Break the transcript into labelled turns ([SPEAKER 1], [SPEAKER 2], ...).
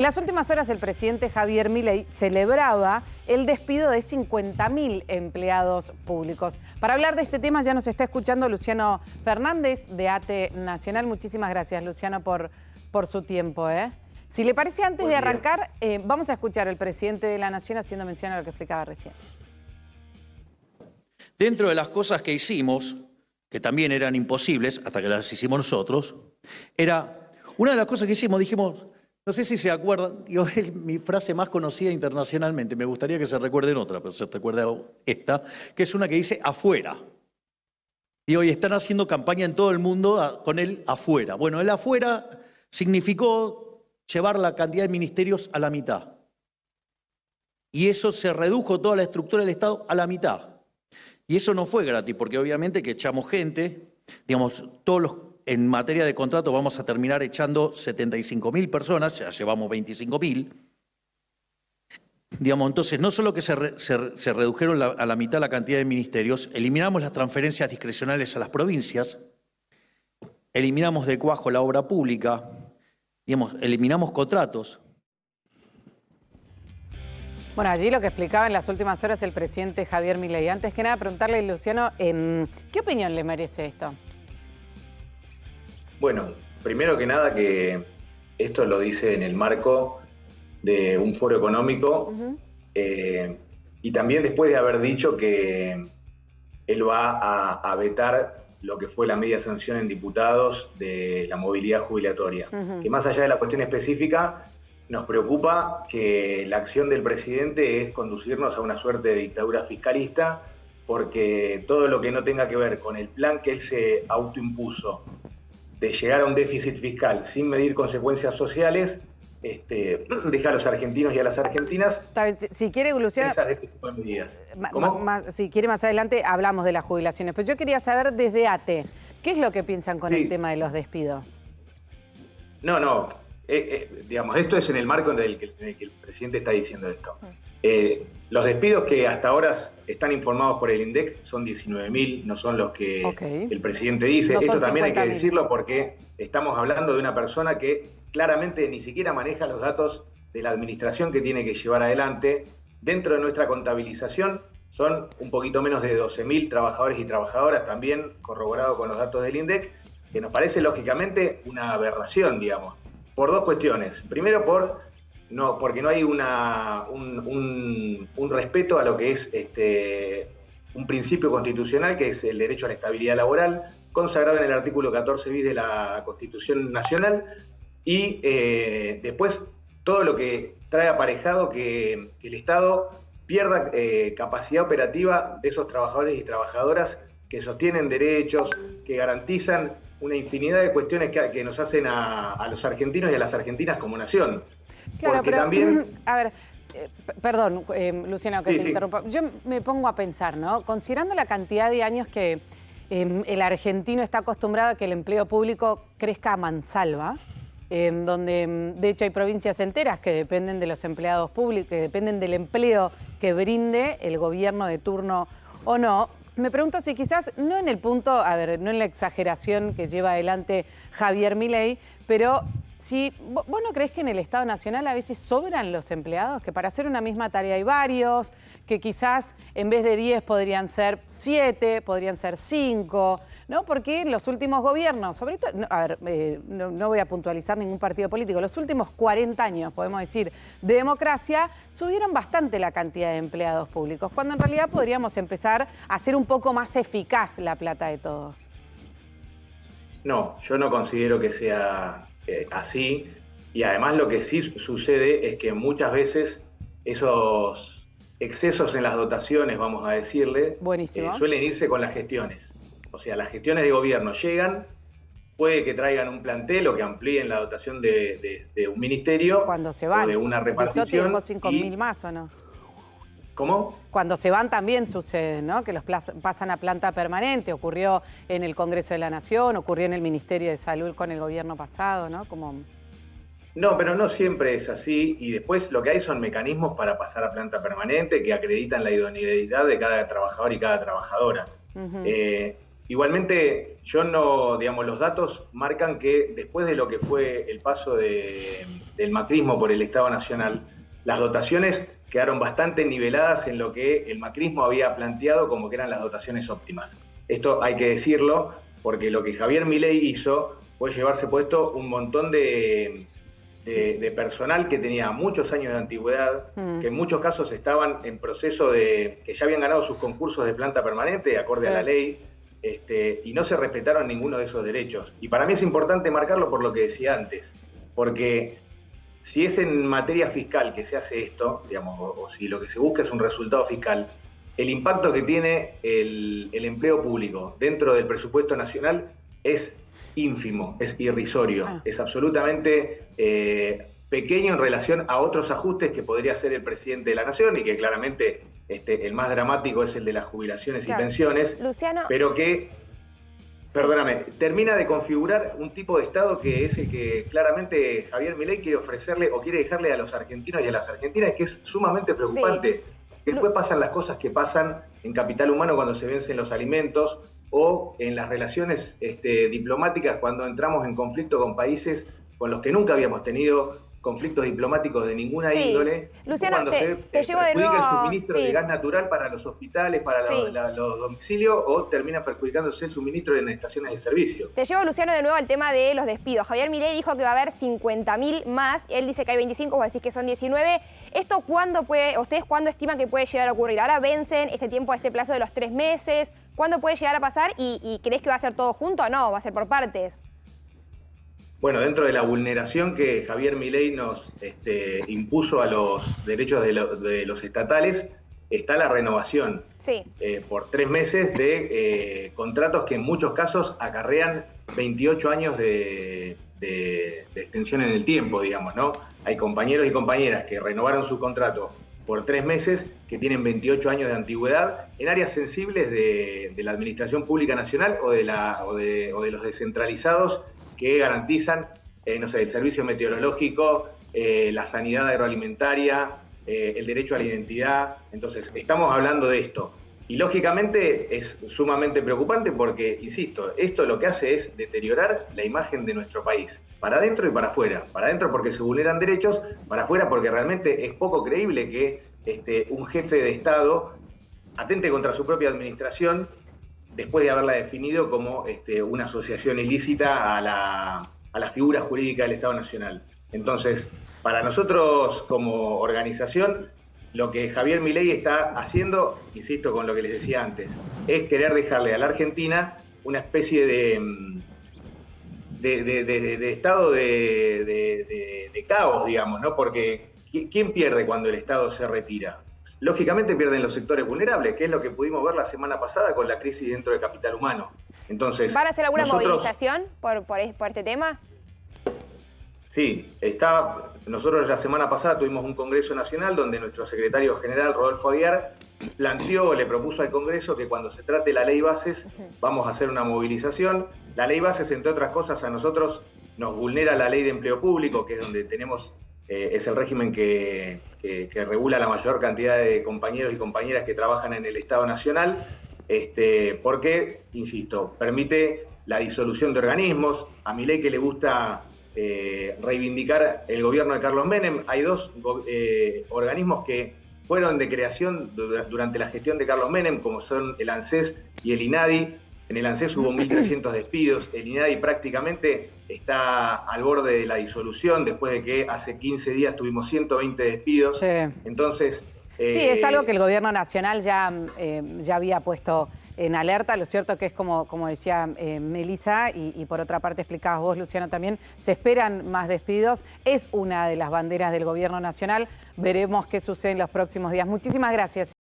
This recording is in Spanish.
[SPEAKER 1] En las últimas horas el presidente Javier Milei celebraba el despido de 50.000 empleados públicos. Para hablar de este tema ya nos está escuchando Luciano Fernández de ATE Nacional. Muchísimas gracias, Luciano, por su tiempo. Si le parece, antes de arrancar, vamos a escuchar al presidente de la Nación haciendo mención a lo que explicaba recién.
[SPEAKER 2] Dentro de las cosas que hicimos, que también eran imposibles, hasta que las hicimos nosotros, una de las cosas que hicimos, dijimos, no sé si se acuerdan, es mi frase más conocida internacionalmente, me gustaría que se recuerden otra, pero se recuerda esta, que es una que dice afuera. Y hoy están haciendo campaña en todo el mundo con el afuera. Bueno, el afuera significó llevar la cantidad de ministerios a la mitad. Y eso se redujo toda la estructura del Estado a la mitad. Y eso no fue gratis, porque obviamente que echamos gente, digamos, en materia de contrato vamos a terminar echando 75.000 personas, ya llevamos 25.000. Digamos, entonces, no solo que se redujeron a la mitad la cantidad de ministerios, eliminamos las transferencias discrecionales a las provincias, eliminamos de cuajo la obra pública, digamos, eliminamos contratos.
[SPEAKER 1] Bueno, allí lo que explicaba en las últimas horas el presidente Javier Milei. Antes que nada, preguntarle, Luciano, ¿qué opinión le merece esto?
[SPEAKER 3] Bueno, primero que nada que esto lo dice en el marco de un foro económico y también después de haber dicho que él va a vetar lo que fue la media sanción en diputados de la movilidad jubilatoria. Que más allá de la cuestión específica, nos preocupa que la acción del presidente es conducirnos a una suerte de dictadura fiscalista, porque todo lo que no tenga que ver con el plan que él se autoimpuso de llegar a un déficit fiscal sin medir consecuencias sociales, deja a los argentinos y a las argentinas.
[SPEAKER 1] Si quiere, Luciano,
[SPEAKER 3] medidas.
[SPEAKER 1] Si quiere más adelante hablamos de las jubilaciones, pero yo quería saber desde ATE, ¿qué es lo que piensan con el tema de los despidos?
[SPEAKER 3] Digamos, esto es en el marco en el que el presidente está diciendo esto. Los despidos que hasta ahora están informados por el INDEC son 19.000, no son los que el presidente dice.
[SPEAKER 1] No,
[SPEAKER 3] esto también hay que
[SPEAKER 1] 50.000.
[SPEAKER 3] decirlo porque estamos hablando de una persona que claramente ni siquiera maneja los datos de la administración que tiene que llevar adelante. Dentro de nuestra contabilización son un poquito menos de 12.000 trabajadores y trabajadoras, también corroborado con los datos del INDEC, que nos parece lógicamente una aberración, digamos, por dos cuestiones. Primero, porque no hay un respeto a lo que es un principio constitucional, que es el derecho a la estabilidad laboral, consagrado en el artículo 14 bis de la Constitución Nacional, y después todo lo que trae aparejado que el Estado pierda capacidad operativa de esos trabajadores y trabajadoras que sostienen derechos, que garantizan una infinidad de cuestiones que nos hacen a los argentinos y a las argentinas como nación.
[SPEAKER 1] Claro,
[SPEAKER 3] porque
[SPEAKER 1] pero
[SPEAKER 3] también...
[SPEAKER 1] a ver, perdón, Luciano, que te interrumpa. Yo me pongo a pensar, ¿no? Considerando la cantidad de años que el argentino está acostumbrado a que el empleo público crezca a mansalva, donde de hecho hay provincias enteras que dependen de los empleados públicos, que dependen del empleo que brinde el gobierno de turno o no. Me pregunto si quizás, no en el punto, a ver, no en la exageración que lleva adelante Javier Milei, pero si vos no creés que en el Estado Nacional a veces sobran los empleados, que para hacer una misma tarea hay varios, que quizás en vez de 10 podrían ser 7, podrían ser 5, ¿no? Porque los últimos gobiernos, sobre todo, no voy a puntualizar ningún partido político, los últimos 40 años, podemos decir, de democracia, subieron bastante la cantidad de empleados públicos, cuando en realidad podríamos empezar a hacer un poco más eficaz la plata de todos.
[SPEAKER 3] No, yo no considero que sea así, y además lo que sí sucede es que muchas veces esos excesos en las dotaciones, vamos a decirle, suelen irse con las gestiones. O sea, las gestiones de gobierno llegan, puede que traigan un plantel o que amplíen la dotación de un ministerio
[SPEAKER 1] cuando se van,
[SPEAKER 3] o de una repartición.
[SPEAKER 1] ¿Eso tengo 5.000 más o no?
[SPEAKER 3] ¿Cómo?
[SPEAKER 1] Cuando se van también sucede, ¿no? Que los pasan a planta permanente. Ocurrió en el Congreso de la Nación, ocurrió en el Ministerio de Salud con el gobierno pasado, ¿no?
[SPEAKER 3] No, pero no siempre es así. Y después lo que hay son mecanismos para pasar a planta permanente que acreditan la idoneidad de cada trabajador y cada trabajadora. Igualmente, yo no, digamos, los datos marcan que después de lo que fue el paso del macrismo por el Estado Nacional, las dotaciones quedaron bastante niveladas en lo que el macrismo había planteado como que eran las dotaciones óptimas. Esto hay que decirlo, porque lo que Javier Milei hizo fue llevarse puesto un montón de personal que tenía muchos años de antigüedad, que en muchos casos estaban en proceso de que ya habían ganado sus concursos de planta permanente, acorde a la ley, y no se respetaron ninguno de esos derechos. Y para mí es importante marcarlo por lo que decía antes, porque si es en materia fiscal que se hace esto, digamos, o si lo que se busca es un resultado fiscal, el impacto que tiene el empleo público dentro del presupuesto nacional es ínfimo, es irrisorio, es absolutamente pequeño en relación a otros ajustes que podría hacer el presidente de la Nación y que claramente el más dramático es el de las jubilaciones y pensiones,
[SPEAKER 4] Luciano,
[SPEAKER 3] pero que, perdóname, termina de configurar un tipo de Estado que es el que claramente Javier Milei quiere ofrecerle o quiere dejarle a los argentinos y a las argentinas, que es sumamente preocupante. Que después pasan las cosas que pasan en capital humano cuando se vencen los alimentos o en las relaciones diplomáticas cuando entramos en conflicto con países con los que nunca habíamos tenido conflictos diplomáticos de ninguna índole.
[SPEAKER 4] Luciano,
[SPEAKER 3] cuando
[SPEAKER 4] te llevo de nuevo,
[SPEAKER 3] el suministro de gas natural para los hospitales, para los domicilios, o termina perjudicándose el suministro en estaciones de servicio.
[SPEAKER 4] Te llevo, Luciano, de nuevo al tema de los despidos. Javier Milei dijo que va a haber 50.000 más, él dice que hay 25, vos decís que son 19. ¿Esto ustedes cuándo estiman que puede llegar a ocurrir? ¿Ahora vencen este tiempo, este plazo de los 3 meses? ¿Cuándo puede llegar a pasar? ¿Y crees que va a ser todo junto o no? ¿Va a ser por partes?
[SPEAKER 3] Bueno, dentro de la vulneración que Javier Milei nos impuso a los derechos de los estatales, está la renovación por 3 meses de contratos que en muchos casos acarrean 28 años de extensión en el tiempo, digamos, ¿no? Hay compañeros y compañeras que renovaron su contrato por 3 meses, que tienen 28 años de antigüedad, en áreas sensibles de la Administración Pública Nacional o de los descentralizados que garantizan, no sé, el servicio meteorológico, la sanidad agroalimentaria, el derecho a la identidad. Entonces, estamos hablando de esto. Y lógicamente es sumamente preocupante porque, insisto, esto lo que hace es deteriorar la imagen de nuestro país, para adentro y para afuera. Para adentro porque se vulneran derechos, para afuera porque realmente es poco creíble que un jefe de Estado atente contra su propia administración después de haberla definido como una asociación ilícita a la figura jurídica del Estado Nacional. Entonces, para nosotros como organización, lo que Javier Milei está haciendo, insisto con lo que les decía antes, es querer dejarle a la Argentina una especie de estado de caos, digamos, ¿no? Porque ¿quién pierde cuando el Estado se retira? Lógicamente pierden los sectores vulnerables, que es lo que pudimos ver la semana pasada con la crisis dentro de Capital Humano. Entonces,
[SPEAKER 4] ¿van a hacer alguna movilización por este tema?
[SPEAKER 3] Sí, nosotros la semana pasada tuvimos un Congreso Nacional donde nuestro secretario general, Rodolfo Aguiar, le propuso al Congreso que cuando se trate la ley bases vamos a hacer una movilización. La ley bases, entre otras cosas, a nosotros nos vulnera la ley de empleo público, que es donde tenemos, es el régimen que regula la mayor cantidad de compañeros y compañeras que trabajan en el Estado Nacional, porque, insisto, permite la disolución de organismos. A Milei, que le gusta reivindicar el gobierno de Carlos Menem, hay 2 organismos que fueron de creación durante la gestión de Carlos Menem, como son el ANSES y el INADI. En el ANSES hubo 1.300 despidos, el INADI prácticamente está al borde de la disolución, después de que hace 15 días tuvimos 120 despidos.
[SPEAKER 1] Sí.
[SPEAKER 3] Entonces,
[SPEAKER 1] sí, es algo que el gobierno nacional ya había puesto en alerta. Lo cierto que es como decía Melissa, y por otra parte explicabas vos, Luciano, también, se esperan más despidos. Es una de las banderas del gobierno nacional. Veremos qué sucede en los próximos días. Muchísimas gracias.